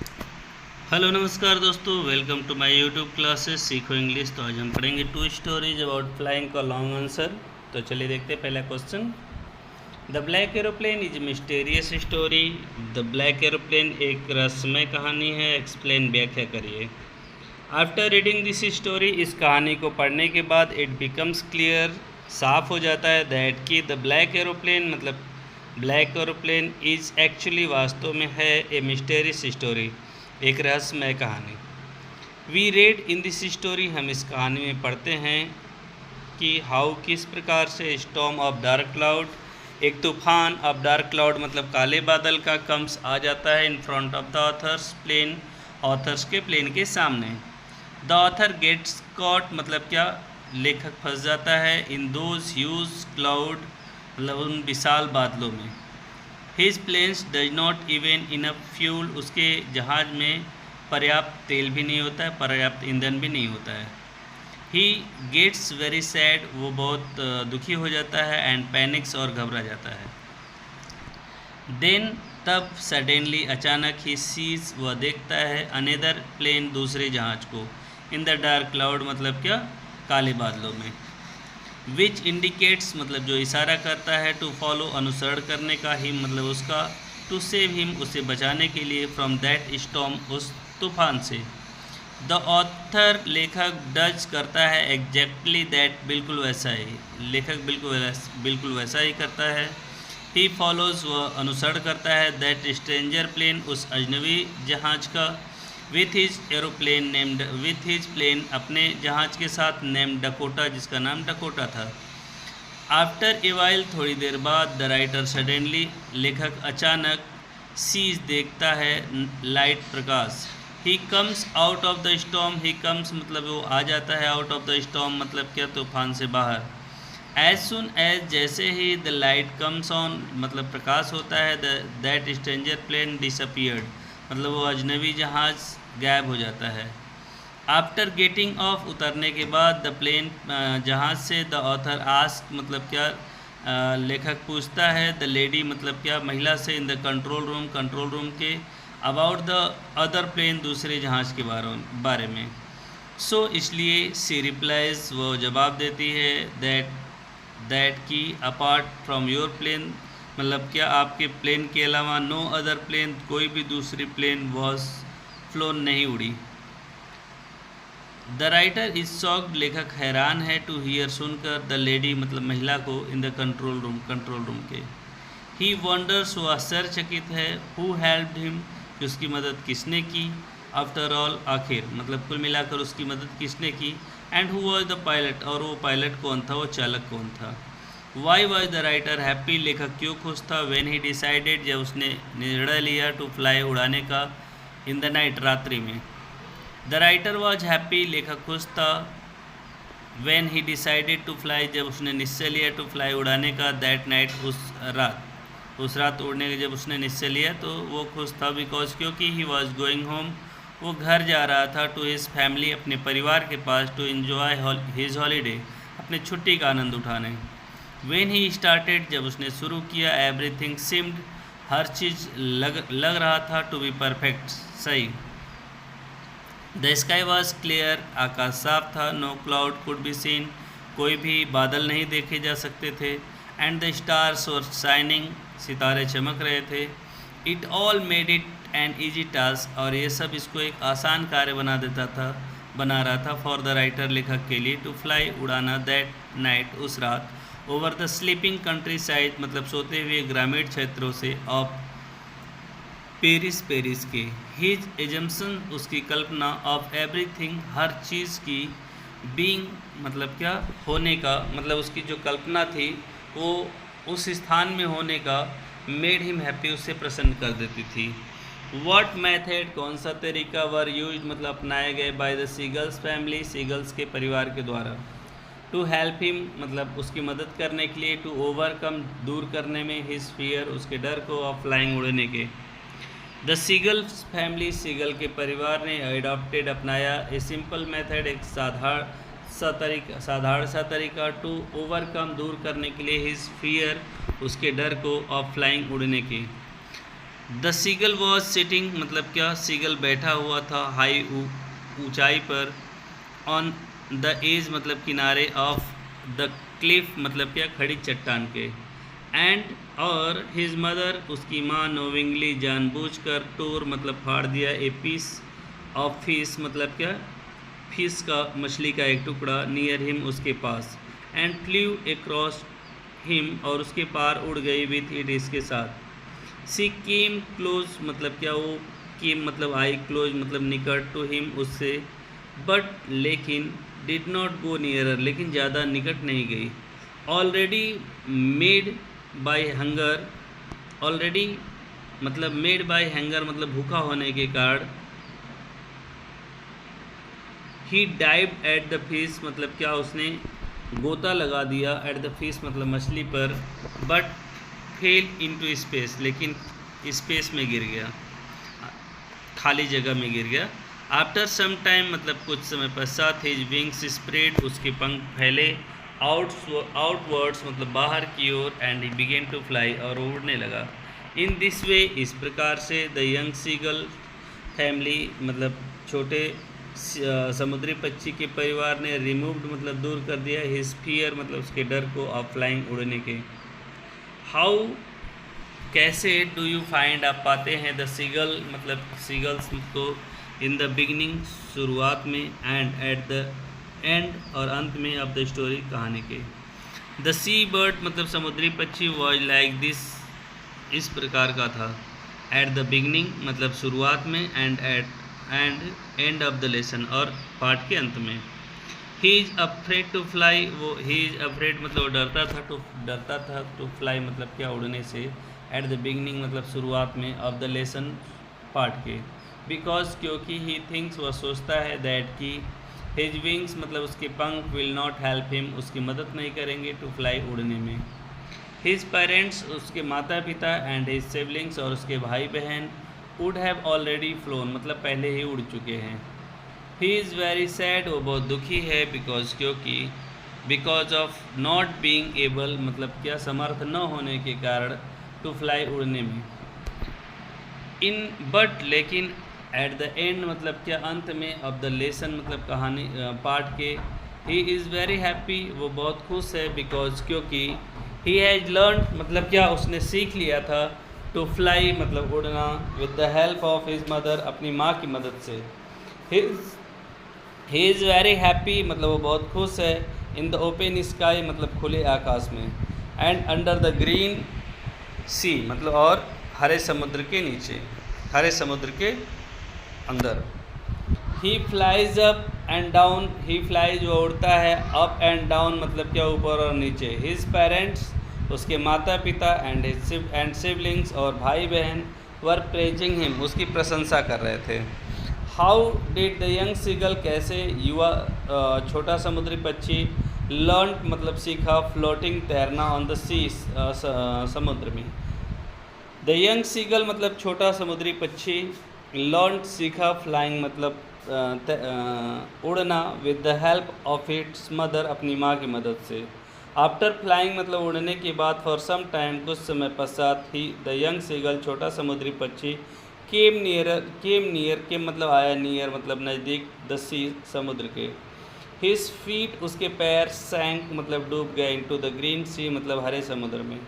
Hello नमस्कार दोस्तों, welcome to my YouTube classes सीखो इंग्लिश। तो आज हम पढ़ेंगे 2 स्टोरीज अबाउट फ्लाइंग का लॉन्ग आंसर। तो चलिए देखते हैं पहला question. The black aeroplane is mysterious story. The black aeroplane एक रहस्यमय कहानी है। एक्सप्लेन, व्याख्या करिए। आफ्टर रीडिंग दिस स्टोरी, इस कहानी को पढ़ने के बाद इट बिकम्स क्लियर, साफ हो जाता है दैट कि द ब्लैक एरोप्लेन मतलब ब्लैक एरोप्लेन इज एक्चुअली वास्तव में है ए मिस्टीरियस स्टोरी, एक रहस्यमय कहानी। We read in this story, हम इस कहानी में पढ़ते हैं कि हाउ किस प्रकार से स्टॉर्म ऑफ डार्क क्लाउड, एक तूफान ऑफ डार्क क्लाउड मतलब काले बादल का कम्स आ जाता है in front of the author's plane, author's के प्लेन के सामने। द ऑथर गेट्स कॉट मतलब क्या, लेखक फंस जाता है इन दोज ह्यूज क्लाउड मतलब उन विशाल बादलों में। His planes does not even enough fuel, उसके जहाज़ में पर्याप्त तेल भी नहीं होता है, पर्याप्त ईंधन भी नहीं होता है। ही गेट्स वेरी सैड, वो बहुत दुखी हो जाता है, एंड पैनिक्स और घबरा जाता है। देन तब सडनली अचानक ही सीज, वह देखता है अनदर प्लेन, दूसरे जहाज़ को, इन द डार्क क्लाउड मतलब क्या, काले बादलों में। विच इंडिकेट्स मतलब जो इशारा करता है, टू फॉलो अनुसरण करने का, हिम मतलब उसका, टू सेव हिम उसे बचाने के लिए, फ्रॉम दैट स्टॉर्म उस तूफान से। द ऑथर लेखक डज करता है एग्जैक्टली दैट बिल्कुल वैसा ही, लेखक बिल्कुल वैसा ही करता है। ही फॉलोज वह अनुसरण करता है दैट स्ट्रेंजर प्लेन उस अजनबी जहाज़ का, with his aeroplane named, with his plane अपने जहाज़ के साथ, नेम्ड डकोटा जिसका नाम डकोटा था। आफ्टर ए वाइल थोड़ी देर बाद, द राइटर सडनली लेखक अचानक, सीज देखता है, light Prakash. He comes out of the storm, he comes मतलब वो आ जाता है, आउट ऑफ द स्टॉर्म मतलब क्या, तूफान से बाहर। एज सुन एज जैसे ही, द लाइट कम्स ऑन मतलब प्रकाश होता है, दैट स्ट्रेंजर प्लेन डिसअपियर्ड मतलब वो अजनबी जहाज़ गायब हो जाता है। आफ्टर गेटिंग ऑफ उतरने के बाद, द प्लेन जहाज़ से, द ऑथर आस्क मतलब क्या, लेखक पूछता है, द लेडी मतलब क्या, महिला से, इन द कंट्रोल रूम के, अबाउट द अदर प्लेन दूसरे जहाज़ के बारे में। सो इसलिए, सी रिप्लाइज वो जवाब देती है, दैट की अपार्ट फ्रॉम योर प्लेन मतलब क्या, आपके प्लेन के अलावा, नो अदर प्लेन कोई भी दूसरी प्लेन वॉज फ्लोन नहीं उड़ी। द राइटर इज शॉक्ड लेखक हैरान है, टू हियर सुनकर, द लेडी मतलब महिला को, इन द कंट्रोल रूम के। ही वंडर्स वो आश्चर्यचकित है, हु हेल्प्ड हिम कि उसकी मदद किसने की, आफ्टर ऑल आखिर मतलब कुल मिलाकर उसकी मदद किसने की, and who was the pilot और वो पायलट कौन था, वो चालक कौन था। Why was the writer happy, लेखक क्यों खुश था, व्हेन ही डिसाइडेड जब उसने निर्णय लिया, टू फ्लाई उड़ाने का, इन द नाइट रात्रि में। द राइटर वॉज हैप्पी, लेखक खुश था, when he decided to fly जब उसने निश्चय लिया, टू फ्लाई उड़ाने का, दैट नाइट उस रात उड़ने का जब उसने निश्चय लिया तो वो खुश था, बिकॉज क्योंकि ही वॉज गोइंग होम, वो घर जा रहा था, टू हिज फैमिली अपने परिवार के पास, टू इन्जॉय हिज हॉलीडे अपने छुट्टी का आनंद उठाने। व्हेन ही स्टार्टेड जब उसने शुरू किया, एवरीथिंग सीम्ड हर चीज़ लग रहा था, टू बी परफेक्ट सही। द स्काई वॉज क्लियर, आकाश साफ था, no cloud could be seen, कोई भी बादल नहीं देखे जा सकते थे, and the stars were shining, सितारे चमक रहे थे। It all made it an easy task, और ये सब इसको एक आसान कार्य बना रहा था फॉर द राइटर लेखक के लिए, टू फ्लाई उड़ाना, दैट नाइट उस रात, over the sleeping country side मतलब सोते हुए ग्रामीण क्षेत्रों से, ऑफ पेरिस के। हिज एजम्पशन उसकी कल्पना, ऑफ एवरीथिंग हर चीज़ की, बीइंग मतलब क्या, होने का मतलब उसकी जो कल्पना थी वो उस स्थान में होने का, मेड हिम हैप्पी उससे प्रसन्न कर देती थी। व्हाट मेथड कौन सा तरीका, वर यूज मतलब अपनाए गए, by the seagulls family seagulls के परिवार के द्वारा, टू हेल्प हिम मतलब उसकी मदद करने के लिए, टू ओवरकम दूर करने में, हिज फियर उसके डर को, ऑफ फ्लाइंग उड़ने के। द सीगल्स फैमिली सीगल के परिवार ने एडॉप्टेड अपनाया, ए सिंपल मेथड एक साधारण सा तरीका, टू ओवरकम दूर करने के लिए, हिज फियर उसके डर को, ऑफ फ्लाइंग उड़ने के। द सीगल वॉज सिटिंग मतलब क्या, सीगल बैठा हुआ था हाई ऊंचाई पर, ऑन द एज मतलब किनारे, ऑफ द क्लिफ मतलब क्या, खड़ी चट्टान के, एंड और हिज मदर उसकी माँ नोविंगली जानबूझकर, टोर मतलब फाड़ दिया, ए पीस ऑफ फिश मतलब क्या, फिश का मछली का एक टुकड़ा, नियर हिम उसके पास, एंड फ्ल्यू अक्रॉस हिम और उसके पार उड़ गई विथ इट इसके साथ। सी केम क्लोज मतलब क्या, वो केम मतलब आई, क्लोज मतलब निकट, टू हिम उससे, बट लेकिन, डिड नॉट गो नियरर लेकिन ज़्यादा निकट नहीं गई, already made by hunger, already मतलब मेड बाय हंगर मतलब भूखा होने के कारण, ही डाइव एट द फिश मतलब क्या, उसने गोता लगा दिया, एट द फिश मतलब मछली पर, बट फेल इनटू स्पेस लेकिन स्पेस में गिर गया, खाली जगह में गिर गया। आफ्टर सम टाइम मतलब कुछ समय पश्चात, हिज विंग्स स्प्रेड उसके पंख फैले, आउटवर्ड्स मतलब बाहर की ओर, and he began to fly और उड़ने लगा। इन दिस वे इस प्रकार से, द यंग सीगल फैमिली मतलब छोटे समुद्री पक्षी के परिवार ने, रिमूव्ड मतलब दूर कर दिया, हिज फियर मतलब उसके डर को, ऑफ फ्लाइंग उड़ने के। हाउ कैसे, डू यू फाइंड आप पाते हैं, द सीगल मतलब सीगल्स को, इन द बिगनिंग शुरुआत में, एंड एट द एंड और अंत में, ऑफ द स्टोरी कहानी के। द सी बर्ड मतलब समुद्री पक्षी, वॉज लाइक दिस इस प्रकार का था, एट द बिगनिंग मतलब शुरुआत में, and end of the lesson और पाठ के अंत में। He is afraid to fly, वो ही इज़ अफ्रेड मतलब वो डरता था, टू फ्लाई मतलब क्या, उड़ने से, एट द बिगनिंग मतलब शुरुआत में, ऑफ द लेसन पार्ट के, बिकॉज क्योंकि, ही थिंक्स वह सोचता है, दैट कि, हिज विंग्स मतलब उसके पंख, विल नॉट हेल्प हिम उसकी मदद नहीं करेंगे, टू फ्लाई उड़ने में। हिज पेरेंट्स उसके माता पिता, एंड हिज सिबलिंग्स और उसके भाई बहन, वुड हैव ऑलरेडी फ्लोन मतलब पहले ही उड़ चुके हैं। ही इज़ वेरी सैड वो बहुत दुखी है, बिकॉज क्योंकि, because of not being able मतलब क्या, समर्थ न होने के कारण, टू फ्लाई उड़ने में। इन बट लेकिन, एट द एंड मतलब क्या, अंत में, ऑफ द लेसन मतलब कहानी पाठ के, ही इज़ वेरी हैप्पी वो बहुत खुश है, बिकॉज क्योंकि, ही हैज़ लर्न मतलब क्या, उसने सीख लिया था, टू फ्लाई मतलब उड़ना, with the help of his mother अपनी माँ की मदद से। ही इज़ वेरी हैप्पी मतलब वो बहुत खुश है, इन द ओपन स्काई मतलब खुले आकाश में, एंड अंडर द ग्रीन सी मतलब और हरे समुद्र के नीचे, हरे समुद्र के अंदर। He flies up and down, he flies वो उड़ता है, अप एंड डाउन मतलब क्या, ऊपर और नीचे। हिज पेरेंट्स उसके माता पिता, एंड सिबलिंग्स और भाई बहन, वर प्रेजिंग हिम उसकी प्रशंसा कर रहे थे। How did the young seagull कैसे युवा छोटा समुद्री पक्षी, लर्न मतलब सीखा, फ्लोटिंग तैरना, ऑन द सी समुद्र में। द यंग सीगल मतलब छोटा समुद्री पक्षी, लर्न सीखा, फ्लाइंग मतलब उड़ना, with the help of its mother अपनी माँ की मदद से। आफ्टर फ्लाइंग मतलब उड़ने के बाद, फॉर सम टाइम कुछ समय पश्चात, ही द यंग सीगल छोटा समुद्री पक्षी, केम नियर के मतलब आया, नियर मतलब नज़दीक, द सी समुद्र के। हिज फीट उसके पैर, सैंक मतलब डूब गए, इनटू द ग्रीन सी मतलब हरे समुद्र में।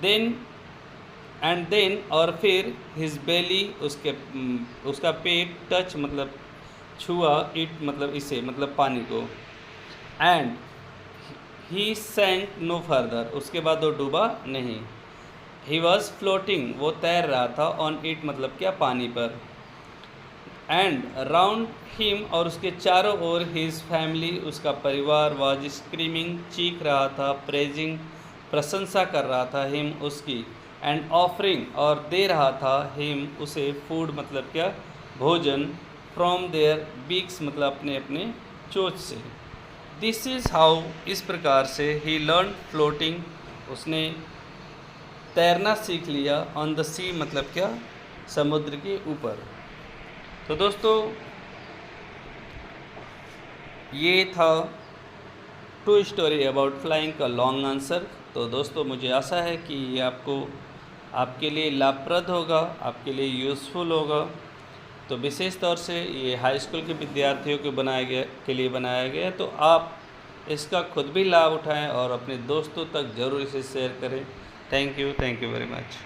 देन और फिर, हिज बेली उसका पेट, टच मतलब छुआ, इट मतलब इसे मतलब पानी को, एंड ही सैंक नो फर्दर उसके बाद वो डूबा नहीं। ही वॉज फ्लोटिंग वो तैर रहा था, ऑन इट मतलब क्या, पानी पर, एंड राउंड हिम और उसके चारों ओर, हिज फैमिली उसका परिवार, वाज स्क्रीमिंग चीख रहा था, प्रेजिंग प्रशंसा कर रहा था, हिम उसकी, एंड ऑफरिंग और दे रहा था, हिम उसे, फूड मतलब क्या, भोजन, फ्रॉम देयर बीक्स मतलब अपने अपने चोंच से। दिस इज़ हाउ इस प्रकार से, ही लर्न फ्लोटिंग उसने तैरना सीख लिया, ऑन द सी मतलब क्या, समुद्र के ऊपर। तो दोस्तों ये था टू स्टोरी अबाउट फ्लाइंग का लॉन्ग आंसर। तो दोस्तों मुझे आशा है कि ये आपको आपके लिए लाभप्रद होगा, आपके लिए यूज़फुल होगा। तो विशेष तौर से ये हाई स्कूल के विद्यार्थियों के लिए बनाया गया है, तो आप इसका खुद भी लाभ उठाएं और अपने दोस्तों तक ज़रूर इसे शेयर करें। Thank you very much.